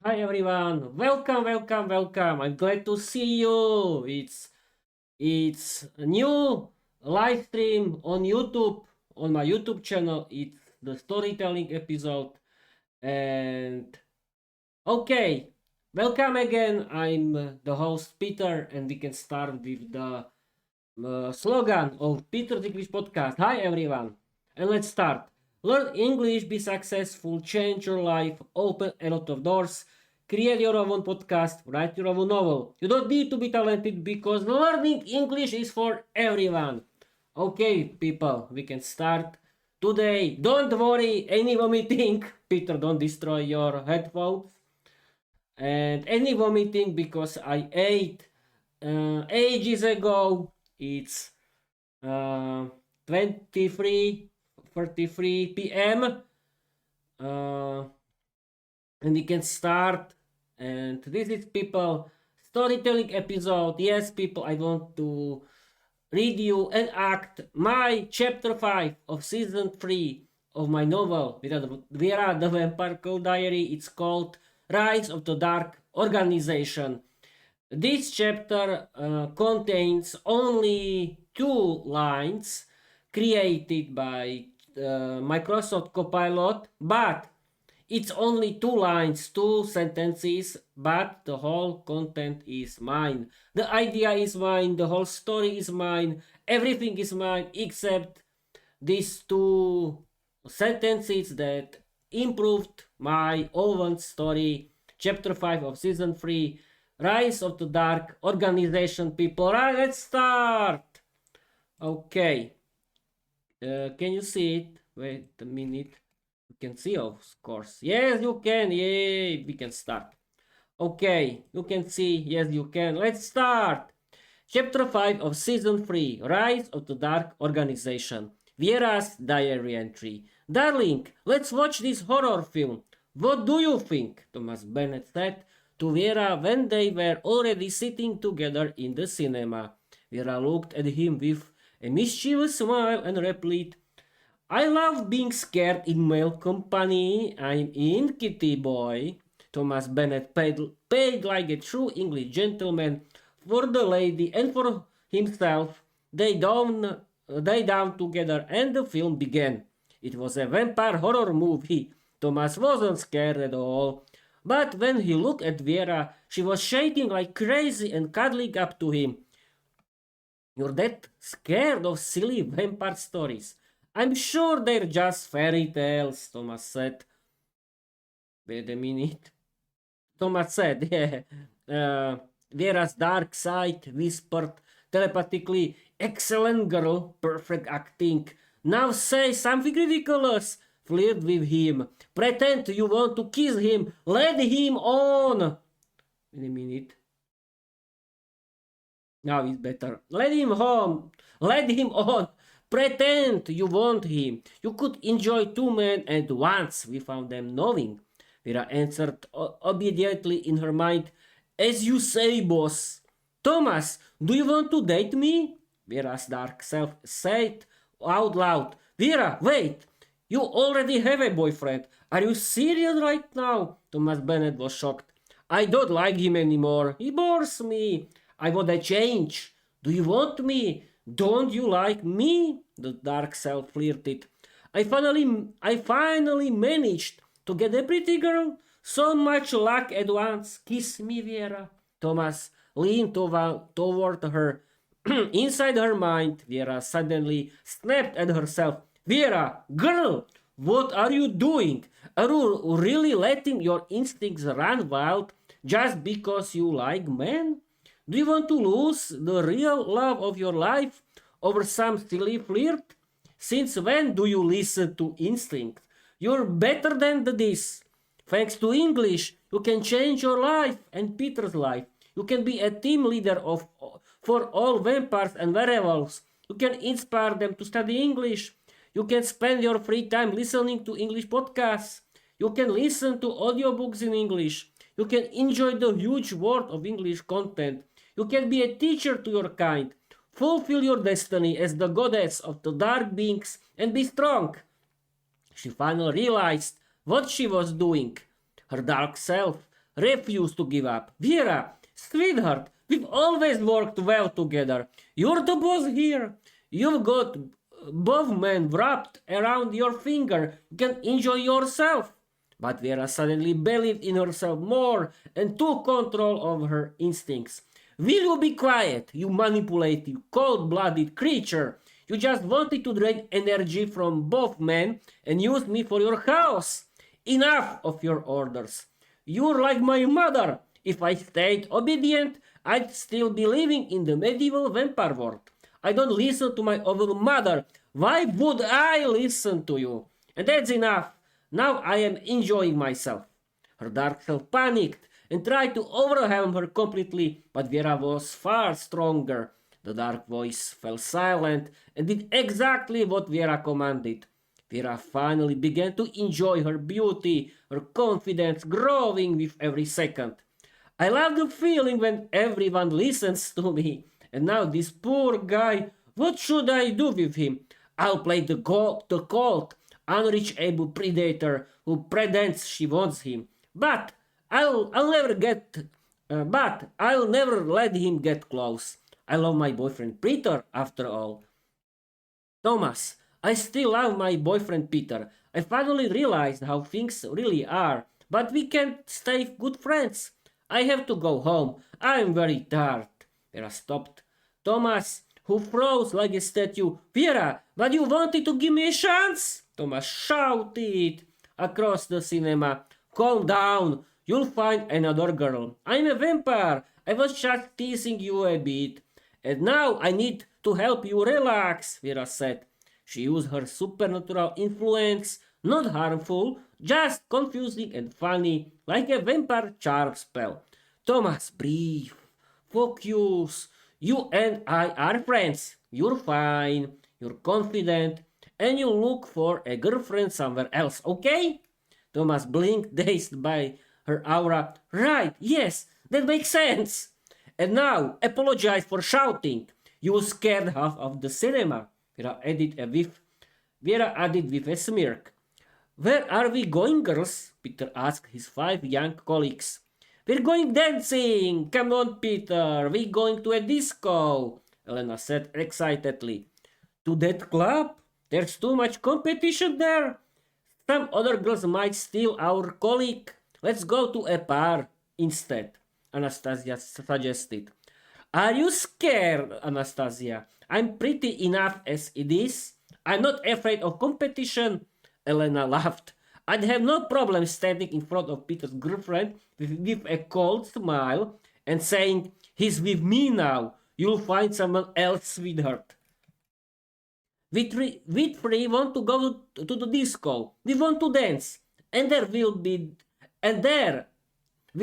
Hi everyone, welcome. I'm glad to see you. It's a new live stream on YouTube, on my YouTube channel. It's the storytelling episode. And okay, welcome again. I'm the host Peter, and we can start with the slogan of Peter's English Podcast. Hi everyone, and let's start. Learn English, be successful, change your life, open a lot of doors, create your own podcast, write your own novel. You don't need to be talented because learning English is for everyone. Okay, people, we can start today. Don't worry, any vomiting, Peter, don't destroy your headphones. And any vomiting because I ate ages ago. It's 23:33 p.m. And we can start. And this is people storytelling episode. Yes, people, I want to read you and act my chapter 5 of season 3 of my novel Viera the Vampire Diary. It's called Rise of the Dark Organization. This chapter contains only 2 lines created by Microsoft Copilot, but it's only 2 lines, 2 sentences, but the whole content is mine. The idea is mine, the whole story is mine, everything is mine except these 2 sentences that improved my own story. Chapter 5 of season 3, Rise of the Dark Organization, people. Right, let's start. Okay. Can you see it? Wait a minute. You can see, of course. Yes, you can. Yay, we can start. Okay, you can see. Yes, you can. Let's start. Chapter 5 of Season 3, Rise of the Dark Organization. Viera's diary entry. Darling, let's watch this horror film. What do you think? Thomas Bennet said to Viera when they were already sitting together in the cinema. Viera looked at him with a mischievous smile and replied, I love being scared in male company. I'm in, kitty boy. Thomas Bennet paid like a true English gentleman for the lady and for himself. They down together and the film began. It was a vampire horror movie. Thomas wasn't scared at all. But when he looked at Viera, she was shaking like crazy and cuddling up to him. You're that scared of silly vampire stories. I'm sure they're just fairy tales, Thomas said. Wait a minute. Thomas said, yeah. Viera's dark side whispered telepathically, excellent girl, perfect acting. Now say something ridiculous. Flirt with him. Pretend you want to kiss him. Let him on. Wait a minute. Now it's better. Let him home. Let him on. Pretend you want him. You could enjoy 2 men at once without them knowing. Viera answered obediently in her mind, as you say, boss. Thomas, do you want to date me? Viera's dark self said out loud. Viera, wait! You already have a boyfriend. Are you serious right now? Thomas Bennet was shocked. I don't like him anymore. He bores me. I want a change. Do you want me? Don't you like me? The dark self flirted. I finally managed to get a pretty girl. So much luck at once. Kiss me, Viera. Thomas leaned toward her. Inside her mind, Viera suddenly snapped at herself. Viera, girl, what are you doing? Are you really letting your instincts run wild just because you like men? Do you want to lose the real love of your life over some silly flirt? Since when do you listen to instinct? You're better than this. Thanks to English, you can change your life and Peter's life. You can be a team leader for all vampires and werewolves. You can inspire them to study English. You can spend your free time listening to English podcasts. You can listen to audiobooks in English. You can enjoy the huge world of English content. You can be a teacher to your kind. Fulfill your destiny as the goddess of the dark beings and be strong. She finally realized what she was doing. Her dark self refused to give up. Viera, sweetheart, we've always worked well together. You're the boss here. You've got both men wrapped around your finger. You can enjoy yourself. But Viera suddenly believed in herself more and took control of her instincts. Will you be quiet, you manipulative, cold-blooded creature? You just wanted to drain energy from both men and use me for your chaos. Enough of your orders. You're like my mother. If I stayed obedient, I'd still be living in the medieval vampire world. I don't listen to my evil mother. Why would I listen to you? And that's enough. Now I am enjoying myself. Her dark self panicked and tried to overwhelm her completely, but Viera was far stronger. The dark voice fell silent and did exactly what Viera commanded. Viera finally began to enjoy her beauty, her confidence growing with every second. I love the feeling when everyone listens to me. And now this poor guy, what should I do with him? I'll play the cold, unreachable predator who pretends she wants him. But I'll never let him get close. I love my boyfriend Peter, after all. Thomas, I still love my boyfriend Peter. I finally realized how things really are, but we can't stay good friends. I have to go home. I am very tired. Viera stopped. Thomas, who froze like a statue. Viera, but you wanted to give me a chance? Thomas shouted across the cinema. Calm down. You'll find another girl. I'm a vampire. I was just teasing you a bit. And now I need to help you relax, Viera said. She used her supernatural influence, not harmful, just confusing and funny, like a vampire charm spell. Thomas, breathe. Focus. You and I are friends. You're fine. You're confident. And you look for a girlfriend somewhere else, okay? Thomas blinked, dazed by her aura. Right, yes, that makes sense. And now, apologize for shouting. You scared half of the cinema. Viera added with a smirk. Where are we going, girls? Peter asked his 5 young colleagues. We're going dancing! Come on, Peter! We're going to a disco! Elena said excitedly. To that club? There's too much competition there. Some other girls might steal our colleague. Let's go to a bar instead, Anastasia suggested. Are you scared, Anastasia? I'm pretty enough as it is. I'm not afraid of competition. Elena laughed. I'd have no problem standing in front of Peter's girlfriend with a cold smile and saying, he's with me now. You'll find someone else, sweetheart. We three want to go to the disco. We want to dance. And there will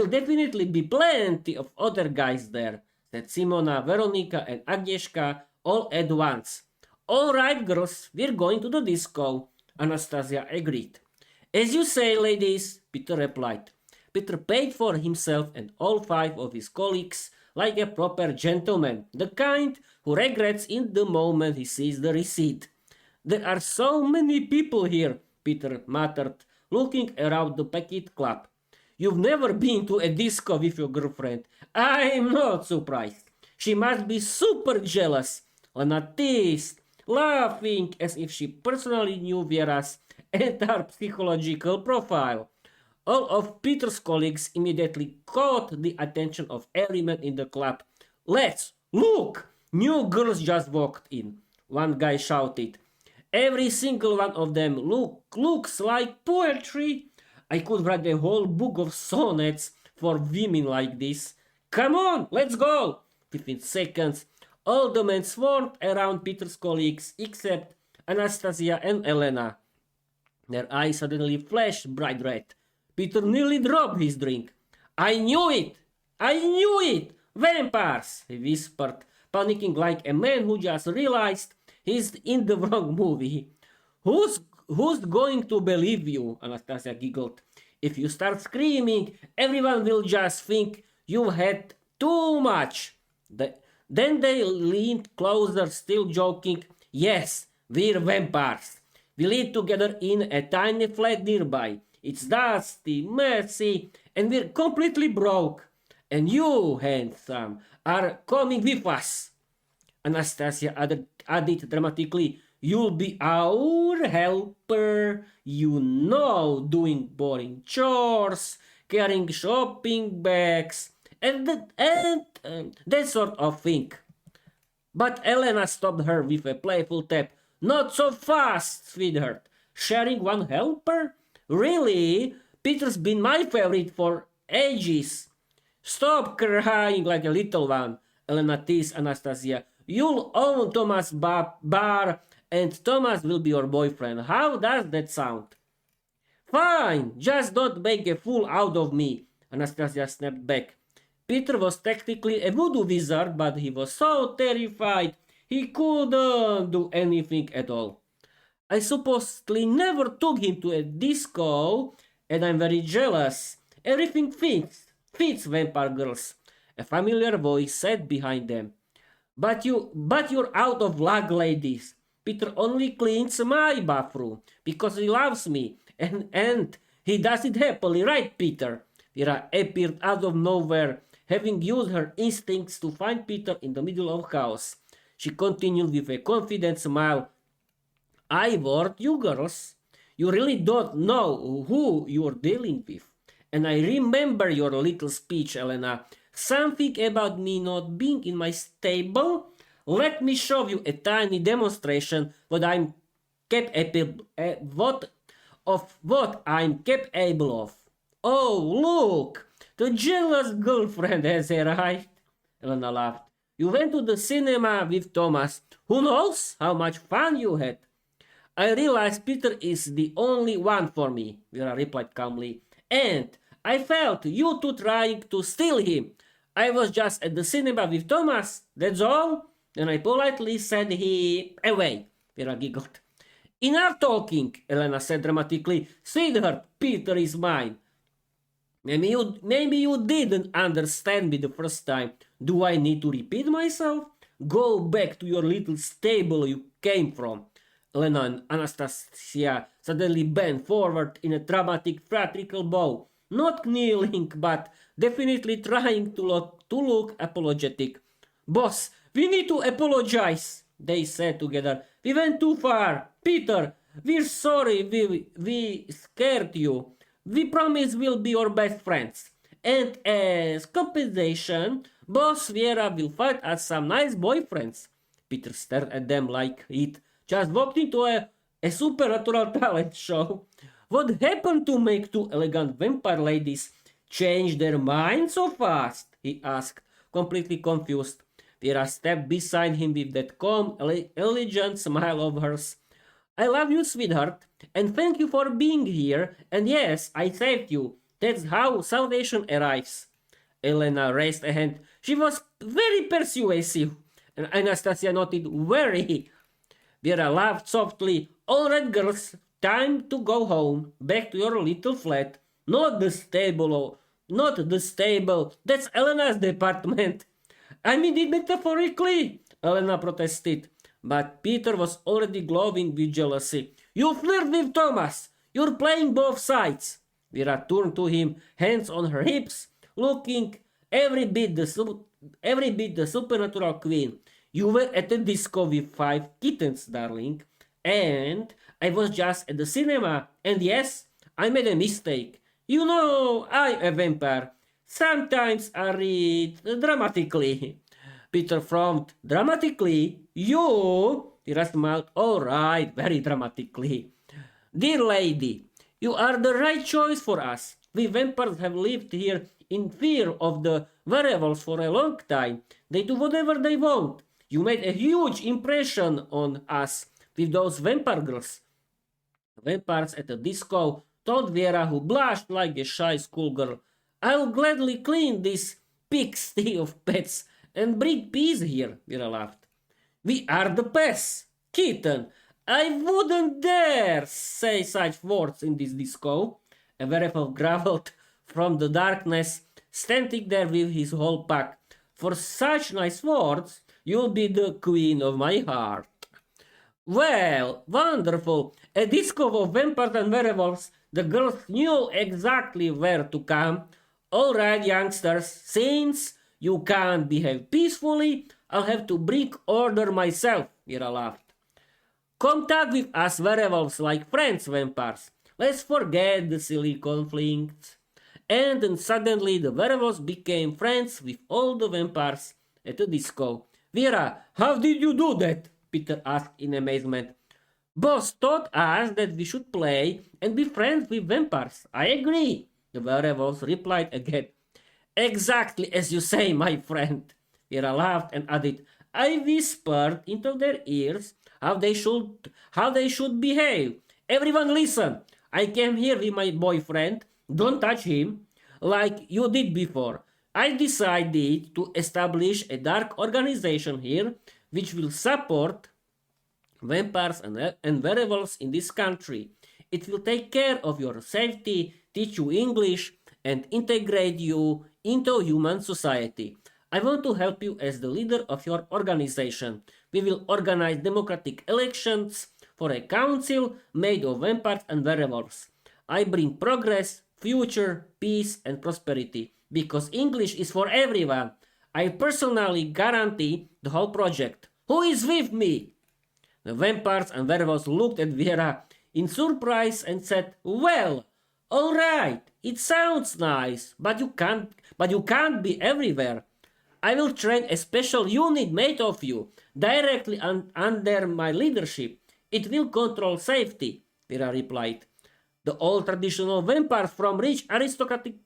definitely be plenty of other guys there, said Simona, Veronica, and Agnieszka all at once. All right, girls, we're going to the disco, Anastasia agreed. As you say, ladies, Peter replied. Peter paid for himself and all 5 of his colleagues like a proper gentleman, the kind who regrets in the moment he sees the receipt. There are so many people here, Peter muttered, looking around the packed club. You've never been to a disco with your girlfriend. I'm not surprised. She must be super jealous. Lena teased, laughing as if she personally knew Viera's entire psychological profile. All of Peter's colleagues immediately caught the attention of every man in the club. Let's look! New girls just walked in, one guy shouted. Every single one of them looks like poetry. I could write a whole book of sonnets for women like this. Come on, let's go! Within seconds, all the men swarmed around Peter's colleagues except Anastasia and Elena. Their eyes suddenly flashed bright red. Peter nearly dropped his drink. I knew it! I knew it! Vampires! He whispered, panicking like a man who just realized he's in the wrong movie. Who's going to believe you? Anastasia giggled. If you start screaming, everyone will just think you had too much. Then they leaned closer, still joking. Yes, we're vampires. We live together in a tiny flat nearby. It's dusty, messy, and we're completely broke. And you, handsome, are coming with us. Anastasia added dramatically, you'll be our helper, you know, doing boring chores, carrying shopping bags, and that sort of thing. But Elena stopped her with a playful tap. Not so fast, sweetheart. Sharing one helper? Really? Peter's been my favorite for ages. Stop crying like a little one, Elena teased Anastasia. You'll own Thomas' bar, and Thomas will be your boyfriend. How does that sound? Fine, just don't make a fool out of me, Anastasia snapped back. Peter was technically a voodoo wizard, but he was so terrified he couldn't do anything at all. I supposedly never took him to a disco, and I'm very jealous. Everything fits vampire girls. A familiar voice said behind them. But you're out of luck, ladies. Peter only cleans my bathroom because he loves me, and he does it happily, right, Peter? Viera appeared out of nowhere, having used her instincts to find Peter in the middle of chaos. She continued with a confident smile. I warned you girls. You really don't know who you're dealing with. And I remember your little speech, Elena. Something about me not being in my stable? Let me show you a tiny demonstration what I'm capable of. Oh, look! The jealous girlfriend has arrived. Elena laughed. You went to the cinema with Thomas. Who knows how much fun you had? I realize Peter is the only one for me, Viera replied calmly. And I felt you two trying to steal him. I was just at the cinema with Thomas, that's all. And I politely said he away. Viera giggled. Enough talking, Elena said dramatically. Sweetheart, Peter is mine. Maybe you didn't understand me the first time. Do I need to repeat myself? Go back to your little stable you came from. Elena and Anastasia suddenly bent forward in a dramatic theatrical bow. Not kneeling, but definitely trying to look apologetic. Boss, we need to apologize, they said together. We went too far. Peter, we're sorry we scared you. We promise we'll be your best friends. And as compensation, Boss Viera will find us some nice boyfriends. Peter stared at them like he'd just walked into a supernatural talent show. What happened to make two elegant vampire ladies change their minds so fast? He asked, completely confused. Viera stepped beside him with that calm, elegant smile of hers. I love you, sweetheart, and thank you for being here, and yes, I saved you. That's how salvation arrives. Elena raised a hand. She was very persuasive, and Anastasia nodded very. Viera laughed softly. All right, girls, time to go home, back to your little flat. Not the stable, that's Elena's department. I mean it metaphorically, Elena protested. But Peter was already glowing with jealousy. You flirt with Thomas! You're playing both sides! Viera turned to him, hands on her hips, looking every bit the supernatural queen. You were at the disco with 5 kittens, darling. And I was just at the cinema. And yes, I made a mistake. You know, I'm a vampire. Sometimes I read dramatically. Peter frowned. Dramatically? You? Viera smiled. All right, very dramatically. Dear lady, you are the right choice for us. We vampires have lived here in fear of the werewolves for a long time. They do whatever they want. You made a huge impression on us with those vampire girls. Vampires at the disco told Viera, who blushed like a shy schoolgirl. I'll gladly clean this pigsty of pets and bring peace here, Viera laughed. We are the pests, kitten. I wouldn't dare say such words in this disco. A werewolf growled from the darkness, standing there with his whole pack. For such nice words, you'll be the queen of my heart. Well, wonderful. A disco of vampires and werewolves. The girls knew exactly where to come. All right, youngsters, since you can't behave peacefully, I'll have to bring order myself, Viera laughed. Contact with us werewolves like friends, vampires. Let's forget the silly conflicts. And then suddenly the werewolves became friends with all the vampires at the disco. Viera, how did you do that? Peter asked in amazement. Boss taught us that we should play and be friends with vampires. I agree, the werewolves replied again. Exactly as you say, my friend. Viera laughed and added, I whispered into their ears how they should behave. Everyone listen. I came here with my boyfriend. Don't touch him like you did before. I decided to establish a dark organization here which will support vampires and werewolves in this country. It will take care of your safety, teach you English, and integrate you into human society. I want to help you as the leader of your organization. We will organize democratic elections for a council made of vampires and werewolves. I bring progress, future, peace, and prosperity because English is for everyone. I personally guarantee the whole project. Who is with me? The vampires and werewolves looked at Viera in surprise and said, well, all right, it sounds nice, but you can't be everywhere. I will train a special unit made of you, directly under my leadership. It will control safety, Viera replied. The old traditional vampires from rich aristocratic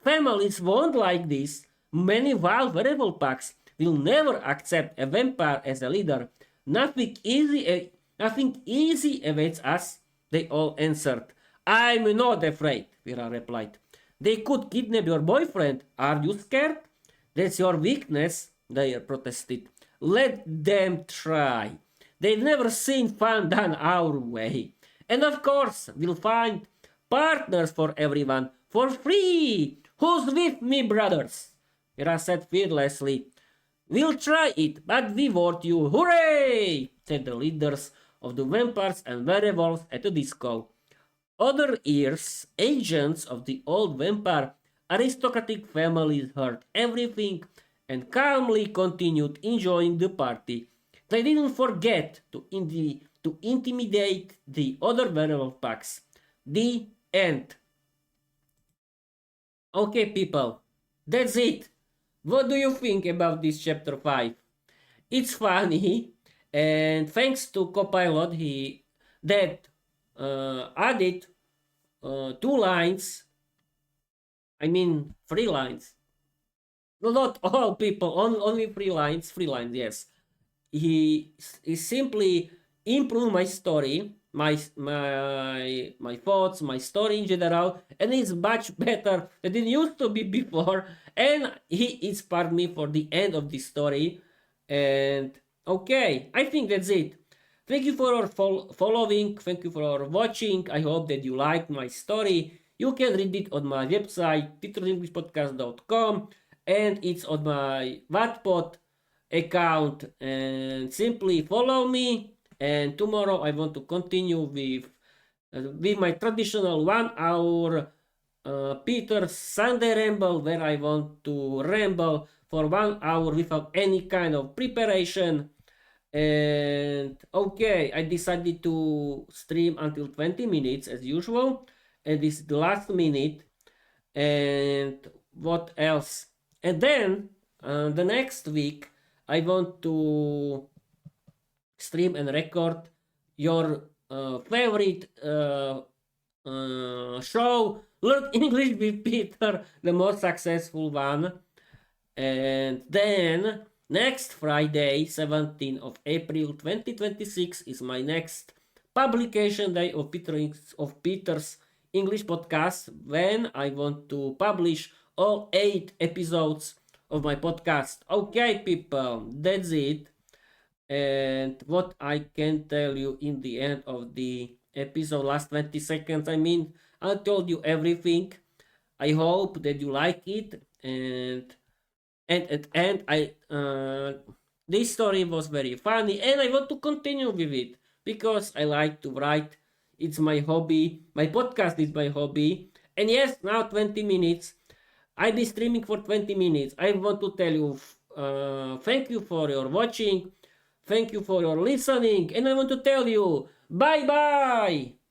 families won't like this. Many wild werewolf packs will never accept a vampire as a leader. Nothing easy awaits us, they all answered. I'm not afraid, Viera replied. They could kidnap your boyfriend. Are you scared? That's your weakness, they protested. Let them try. They've never seen fun done our way. And of course, we'll find partners for everyone for free. Who's with me, brothers? Viera said fearlessly. We'll try it, but we vote you. Hooray! Said the leaders of the vampires and werewolves at the disco. Other ears, agents of the old vampire aristocratic families, heard everything and calmly continued enjoying the party. They didn't forget to intimidate the other werewolf packs. The end. Okay, people, that's it. What do you think about this chapter 5? It's funny, and thanks to Copilot, he that added 2 lines. I mean, 3 lines. No, not all people, only 3 lines. 3 lines, yes. He simply improved my story, my thoughts, my story in general, and it's much better than it used to be before. And he inspired me for the end of this story. And okay, I think that's it. Thank you for following. Thank you for watching. I hope that you liked my story. You can read it on my website, peterenglishpodcast.com, and it's on my Wattpad account. And simply follow me. And tomorrow I want to continue with my traditional 1 hour Peter's Sunday ramble, where I want to ramble for 1 hour without any kind of preparation. And okay, I decided to stream until 20 minutes as usual, and this is the last minute. And what else? And then the next week I want to stream and record your favorite show, Learn English with Peter, the most successful one. And then next Friday, 17th of April 2026, is my next publication day of Peter's English podcast, when I want to publish all 8 episodes of my podcast. Okay, people, that's it. And what I can tell you in the end of the episode, last 20 seconds, I mean, I told you everything. I hope that you like it. And at the end, this story was very funny, and I want to continue with it because I like to write It's my hobby. My podcast is my hobby. And yes, now 20 minutes. I'll be streaming for 20 minutes. I want to tell you thank you for your watching. Thank you for your listening. And I want to tell you bye bye.